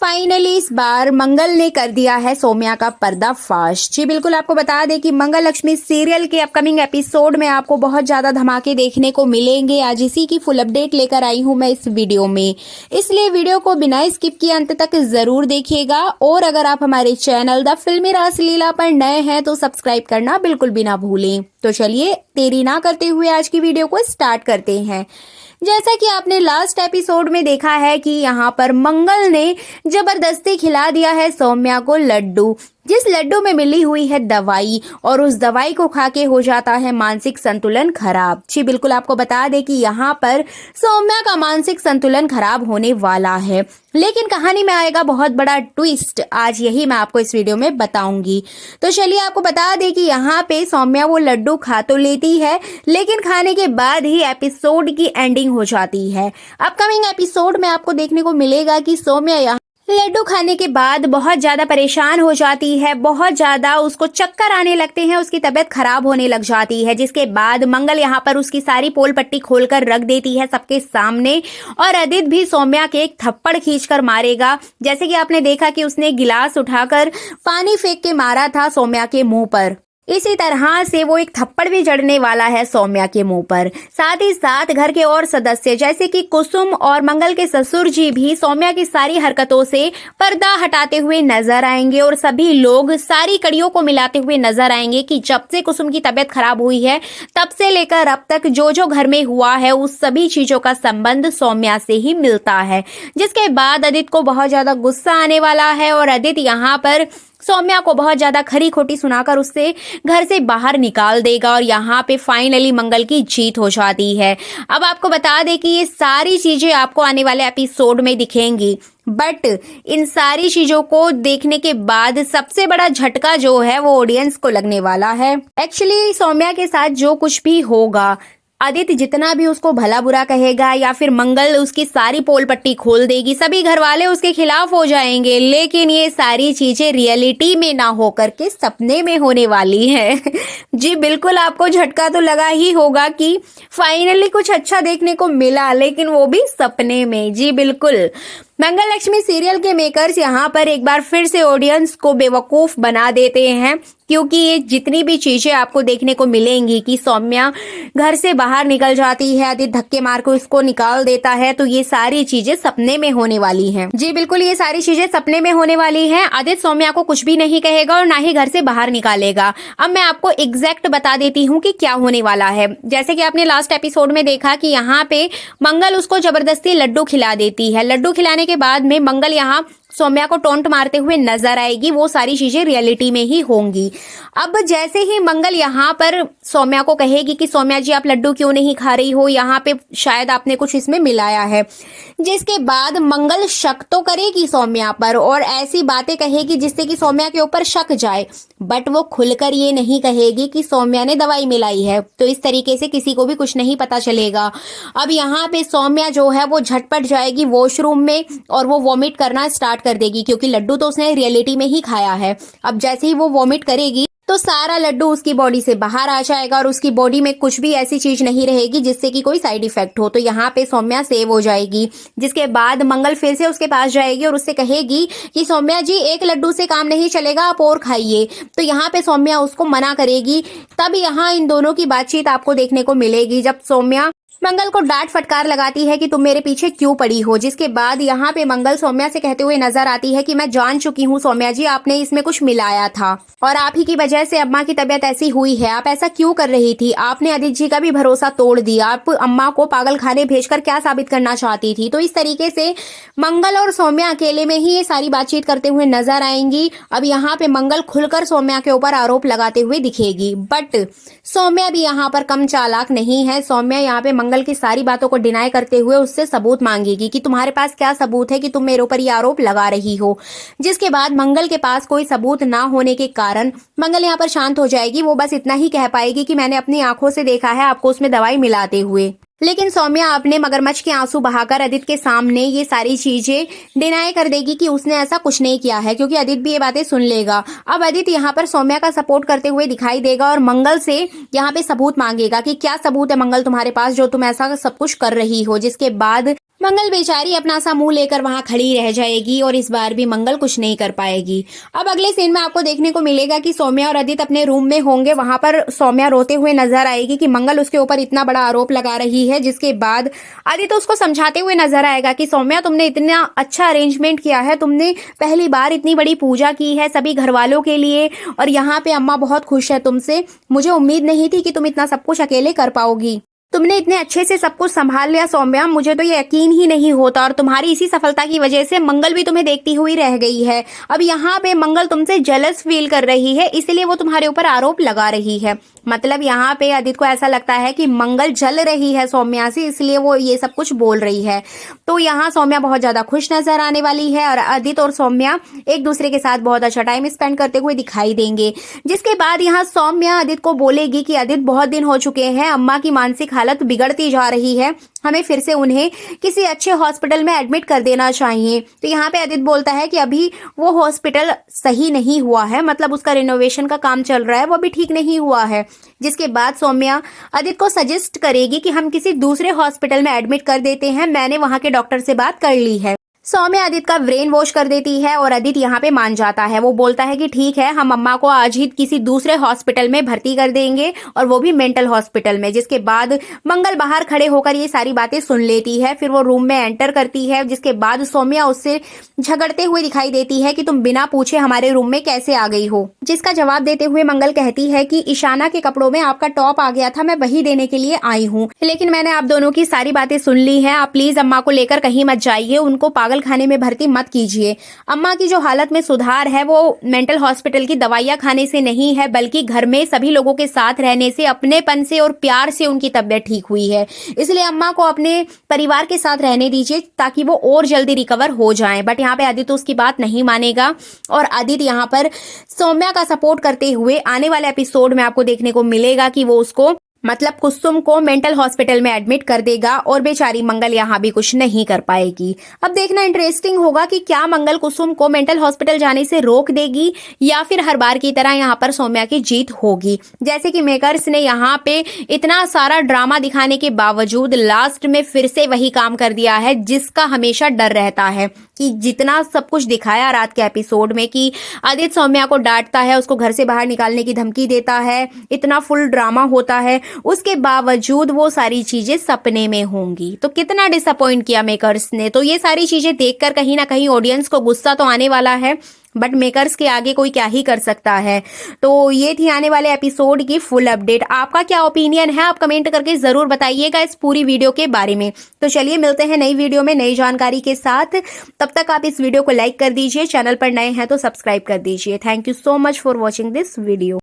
Finally इस बार मंगल ने कर दिया है सौम्या का पर्दाफाश। जी बिल्कुल, आपको बता दें कि मंगल लक्ष्मी सीरियल के अपकमिंग एपिसोड में आपको बहुत ज्यादा धमाके देखने को मिलेंगे। आज इसी की फुल अपडेट लेकर आई हूं मैं इस वीडियो में, इसलिए वीडियो को बिना स्किप किए अंत तक जरूर देखिएगा। और अगर आप हमारे चैनल द फिल्मी रासलीला पर नए हैं तो सब्सक्राइब करना बिल्कुल भी ना भूलें। तो चलिए देरी ना करते हुए आज की वीडियो को स्टार्ट करते हैं। जैसा कि आपने लास्ट एपिसोड में देखा है कि यहाँ पर मंगल ने जबरदस्ती खिला दिया है सौम्या को लड्डू, जिस लड्डू में मिली हुई है दवाई, और उस दवाई को खा के हो जाता है मानसिक संतुलन खराब। जी बिल्कुल, आपको बता दें कि यहाँ पर सौम्या का मानसिक संतुलन खराब होने वाला है, लेकिन कहानी में आएगा बहुत बड़ा ट्विस्ट। आज यही मैं आपको इस वीडियो में बताऊंगी। तो चलिए आपको बता दें कि यहाँ पे सौम्या वो लड्डू खा तो लेती है, लेकिन खाने के बाद ही एपिसोड की एंडिंग हो जाती है। अपकमिंग एपिसोड में आपको देखने को मिलेगा कि सौम्या लड्डू खाने के बाद बहुत ज्यादा परेशान हो जाती है, बहुत ज्यादा उसको चक्कर आने लगते हैं, उसकी तबीयत खराब होने लग जाती है। जिसके बाद मंगल यहाँ पर उसकी सारी पोल पट्टी खोलकर रख देती है सबके सामने, और आदित्य भी सौम्या के एक थप्पड़ खींचकर मारेगा। जैसे कि आपने देखा कि उसने गिलास उठाकर पानी फेंक के मारा था सौम्या के मुंह पर, इसी तरह से वो एक थप्पड़ भी जड़ने वाला है सौम्या के मुंह पर। साथ ही साथ घर के और सदस्य जैसे कि कुसुम और मंगल के ससुर जी भी सौम्या की सारी हरकतों से पर्दा हटाते हुए नजर आएंगे, और सभी लोग सारी कड़ियों को मिलाते हुए नजर आएंगे कि जब से कुसुम की तबीयत खराब हुई है तब से लेकर अब तक जो जो घर में हुआ है उस सभी चीजों का संबंध सौम्या से ही मिलता है। जिसके बाद आदित्य को बहुत ज्यादा गुस्सा आने वाला है, और आदित्य यहाँ पर सौम्या को बहुत ज्यादा खरी खोटी सुनाकर उससे घर से बाहर निकाल देगा, और यहाँ पे फाइनली मंगल की जीत हो जाती है। अब आपको बता दें कि ये सारी चीजें आपको आने वाले एपिसोड में दिखेंगी, बट इन सारी चीजों को देखने के बाद सबसे बड़ा झटका जो है वो ऑडियंस को लगने वाला है। एक्चुअली सौम्या के साथ जो कुछ भी होगा, आदित्य जितना भी उसको भला बुरा कहेगा या फिर मंगल उसकी सारी पोल पट्टी खोल देगी, सभी घर वाले उसके खिलाफ हो जाएंगे, लेकिन ये सारी चीजें रियलिटी में ना होकर के सपने में होने वाली है। जी बिल्कुल, आपको झटका तो लगा ही होगा कि फाइनली कुछ अच्छा देखने को मिला, लेकिन वो भी सपने में। जी बिल्कुल, मंगल लक्ष्मी सीरियल के मेकर्स यहाँ पर एक बार फिर से ऑडियंस को बेवकूफ बना देते हैं, क्योंकि ये जितनी भी चीजें आपको देखने को मिलेंगी कि सौम्या घर से बाहर निकल जाती है, आदित्य धक्के मार के उसको निकाल देता है, तो ये सारी चीजें सपने में होने वाली हैं। जी बिल्कुल, ये सारी चीजें सपने में होने वाली हैं। आदित्य सौम्या को कुछ भी नहीं कहेगा और ना ही घर से बाहर निकालेगा। अब मैं आपको एग्जैक्ट बता देती हूँ कि क्या होने वाला है। जैसे कि आपने लास्ट एपिसोड में देखा कि यहाँ पे मंगल उसको जबरदस्ती लड्डू खिला देती है। लड्डू खिलाने के बाद में मंगल यहाँ सौम्या को टोंट मारते हुए नजर आएगी। वो सारी चीजें रियलिटी में ही होंगी। अब जैसे ही मंगल यहाँ पर सौम्या को कहेगी कि सौम्या जी आप लड्डू क्यों नहीं खा रही हो, यहाँ पे शायद आपने कुछ इसमें मिलाया है, जिसके बाद मंगल शक तो करेगी सौम्या पर और ऐसी बातें कहेगी जिससे कि सौम्या के ऊपर शक जाए, बट वो खुलकर ये नहीं कहेगी कि सौम्या ने दवाई मिलाई है। तो इस तरीके से किसी को भी कुछ नहीं पता चलेगा। अब यहाँ पे सौम्या जो है वो झटपट जाएगी वॉशरूम में और वो वॉमिट करना स्टार्ट कर देगी, क्योंकि लड्डू तो उसने रियलिटी में ही खाया है। अब जैसे ही वो वॉमिट करेगी तो सारा लड्डू उसकी बॉडी से बाहर आ जाएगा और उसकी बॉडी में कुछ भी ऐसी चीज नहीं रहेगी जिससे कि कोई साइड इफेक्ट हो। तो यहाँ पे सौम्या सेव हो जाएगी। जिसके बाद मंगल फिर से उसके पास जाएगी और उससे कहेगी कि सौम्या जी एक लड्डू से काम नहीं चलेगा, आप और खाइए। तो यहाँ पे सौम्या उसको मना करेगी। तब यहाँ इन दोनों की बातचीत आपको देखने को मिलेगी, जब सौम्या मंगल को डांट फटकार लगाती है कि तुम मेरे पीछे क्यों पड़ी हो। जिसके बाद यहाँ पे मंगल सौम्या से कहते हुए नजर आती है कि मैं जान चुकी हूँ सौम्या जी, आपने इसमें कुछ मिलाया था और आप ही की वजह से अम्मा की तबीयत ऐसी हुई है। आप ऐसा क्यों कर रही थी? आपने आदित्य जी का भी भरोसा तोड़ दिया। आप अम्मा को पागल खाने भेजकर क्या साबित करना चाहती थी? तो इस तरीके से मंगल और सौम्या अकेले में ही ये सारी बातचीत करते हुए नजर आएंगी। अब यहाँ पे मंगल खुलकर सौम्या के ऊपर आरोप लगाते हुए दिखेगी, बट सौम्या भी यहाँ पर कम चालाक नहीं है। सौम्या यहाँ पे मंगल की सारी बातों को डिनाई करते हुए उससे सबूत मांगेगी कि तुम्हारे पास क्या सबूत है कि तुम मेरे ऊपर ये आरोप लगा रही हो। जिसके बाद मंगल के पास कोई सबूत ना होने के कारण मंगल यहाँ पर शांत हो जाएगी। वो बस इतना ही कह पाएगी कि मैंने अपनी आंखों से देखा है आपको उसमें दवाई मिलाते हुए। लेकिन सौम्या अपने मगरमच्छ के आंसू बहाकर आदित्य के सामने ये सारी चीजें डिनाई कर देगी कि उसने ऐसा कुछ नहीं किया है, क्योंकि आदित्य भी ये बातें सुन लेगा। अब आदित्य यहाँ पर सौम्या का सपोर्ट करते हुए दिखाई देगा और मंगल से यहाँ पे सबूत मांगेगा कि क्या सबूत है मंगल तुम्हारे पास जो तुम ऐसा सब कुछ कर रही हो। जिसके बाद मंगल बेचारी अपना सा मुंह लेकर वहां खड़ी रह जाएगी और इस बार भी मंगल कुछ नहीं कर पाएगी। अब अगले सीन में आपको देखने को मिलेगा कि सौम्या और आदित्य अपने रूम में होंगे। वहां पर सौम्या रोते हुए नजर आएगी कि मंगल उसके ऊपर इतना बड़ा आरोप लगा रही है, जिसके बाद आदित्य उसको समझाते हुए नजर आएगा कि सौम्या, तुमने इतना अच्छा अरेंजमेंट किया है, तुमने पहली बार इतनी बड़ी पूजा की है सभी घर वालों के लिए, और यहाँ पे अम्मा बहुत खुश है तुमसे। मुझे उम्मीद नहीं थी कि तुम इतना सब कुछ अकेले कर पाओगी। तुमने इतने अच्छे से सब कुछ संभाल लिया सौम्या, मुझे तो ये यकीन ही नहीं होता। और तुम्हारी इसी सफलता की वजह से मंगल भी तुम्हें देखती हुई रह गई है। अब यहाँ पे मंगल तुमसे जेलस फील कर रही है, इसलिए वो तुम्हारे ऊपर आरोप लगा रही है। मतलब यहाँ पे आदित्य को ऐसा लगता है कि मंगल जल रही है सौम्या से, इसलिए वो ये सब कुछ बोल रही है। तो यहाँ सौम्या बहुत ज्यादा खुश नजर आने वाली है और आदित्य और सौम्या एक दूसरे के साथ बहुत अच्छा टाइम स्पेंड करते हुए दिखाई देंगे। जिसके बाद यहाँ सौम्या आदित्य को बोलेगी कि आदित्य, बहुत दिन हो चुके हैं, अम्मा की मानसिक हालत बिगड़ती जा रही है, हमें फिर से उन्हें किसी अच्छे हॉस्पिटल में एडमिट कर देना चाहिए। तो यहाँ पे आदित्य बोलता है कि अभी वो हॉस्पिटल सही नहीं हुआ है, मतलब उसका रिनोवेशन का काम चल रहा है, वो भी ठीक नहीं हुआ है। जिसके बाद सौम्या आदित्य को सजेस्ट करेगी कि हम किसी दूसरे हॉस्पिटल में एडमिट कर देते हैं, मैंने वहां के डॉक्टर से बात कर ली है। सौम्या आदित्य का ब्रेन वॉश कर देती है और आदित्य यहाँ पे मान जाता है। वो बोलता है कि ठीक है, हम अम्मा को आज ही किसी दूसरे हॉस्पिटल में भर्ती कर देंगे, और वो भी मेंटल हॉस्पिटल में। जिसके बाद मंगल बाहर खड़े होकर ये सारी बातें सुन लेती है। फिर वो रूम में एंटर करती है। जिसके बाद सौम्या उससे झगड़ते हुए दिखाई देती है कि तुम बिना पूछे हमारे रूम में कैसे आ गई हो। जिसका जवाब देते हुए मंगल कहती है कि ईशाना के कपड़ों में आपका टॉप आ गया था, मैं वही देने के लिए आई हूँ, लेकिन मैंने आप दोनों की सारी बातें सुन ली है। आप प्लीज अम्मा को लेकर कहीं मत जाइए, उनको पागल खाने में भर्ती मत कीजिए। अम्मा की जो हालत में सुधार है वो मेंटल हॉस्पिटल की दवाइयां खाने से नहीं है, बल्कि घर में सभी लोगों के साथ रहने से, अपनेपन से और प्यार से उनकी तबीयत ठीक हुई है। इसलिए अम्मा को अपने परिवार के साथ रहने दीजिए ताकि वो और जल्दी रिकवर हो जाएं। बट यहाँ पे आदित्य उसकी बात नहीं मानेगा और आदित्य यहाँ पर सौम्या का सपोर्ट करते हुए आने वाले एपिसोड में आपको देखने को मिलेगा कि वो उसको, मतलब कुसुम को, मेंटल हॉस्पिटल में एडमिट कर देगा और बेचारी मंगल यहाँ भी कुछ नहीं कर पाएगी। अब देखना इंटरेस्टिंग होगा कि क्या मंगल कुसुम को मेंटल हॉस्पिटल जाने से रोक देगी या फिर हर बार की तरह यहाँ पर सौम्या की जीत होगी। जैसे कि मेकर्स ने यहाँ पे इतना सारा ड्रामा दिखाने के बावजूद लास्ट में फिर से वही काम कर दिया है जिसका हमेशा डर रहता है, कि जितना सब कुछ दिखाया रात के एपिसोड में कि आदित्य सौम्या को डांटता है, उसको घर से बाहर निकालने की धमकी देता है, इतना फुल ड्रामा होता है, उसके बावजूद वो सारी चीजें सपने में होंगी। तो कितना डिसअपॉइंट किया मेकर्स ने। तो ये सारी चीजें देखकर कहीं ना कहीं ऑडियंस को गुस्सा तो आने वाला है, बट मेकर्स के आगे कोई क्या ही कर सकता है। तो ये थी आने वाले एपिसोड की फुल अपडेट। आपका क्या ओपिनियन है, आप कमेंट करके जरूर बताइएगा इस पूरी वीडियो के बारे में। तो चलिए मिलते हैं नई वीडियो में नई जानकारी के साथ। तब तक आप इस वीडियो को लाइक कर दीजिए, चैनल पर नए हैं तो सब्सक्राइब कर दीजिए। Thank you so much for watching this video.